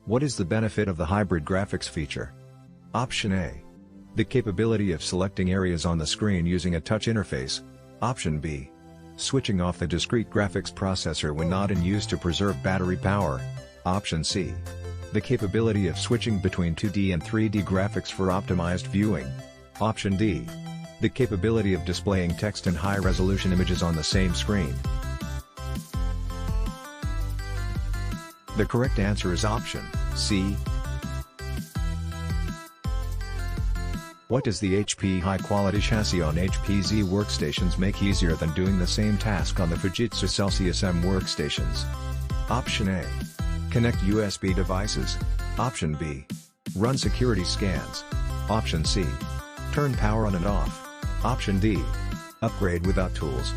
What is the benefit of the hybrid graphics feature? Option A. The capability of selecting areas on the screen using a touch interface. Option B. Switching off the discrete graphics processor when not in use to preserve battery power. Option C. The capability of switching between 2D and 3D graphics for optimized viewing. Option D. The capability of displaying text and high-resolution images on the same screen. The correct answer is option C. What does the HP high-quality chassis on HP workstations make easier than doing the same task on the Fujitsu Celsius M workstations? Option A. Connect USB devices. Option B. Run security scans. Option C. Turn power on and off. Option D. Upgrade without tools.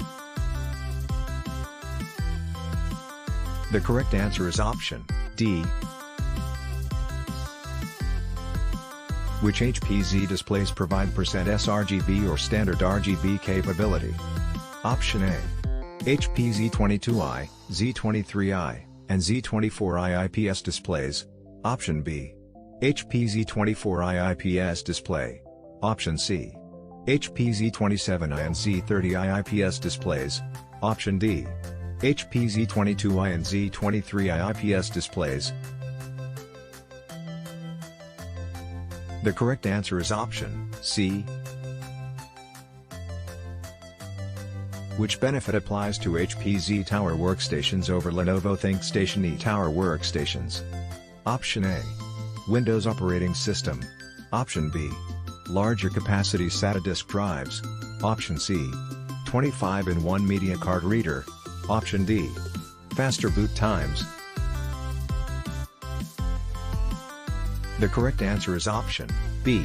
The correct answer is option D. Which HPZ displays provide %sRGB or standard RGB capability? Option A. HP Z22i, Z23i, and Z24i IPS displays. Option B. HP Z24i IPS display. Option C. HP Z27i and Z30i IPS displays. Option D. HP Z22i and Z23i IPS displays. The correct answer is option C. Which benefit applies to HP Z Tower workstations over Lenovo ThinkStation E Tower workstations? Option A. Windows operating system. Option B. Larger capacity SATA disk drives. Option C. 25-in-1 media card reader. Option D. Faster boot times. The correct answer is option B.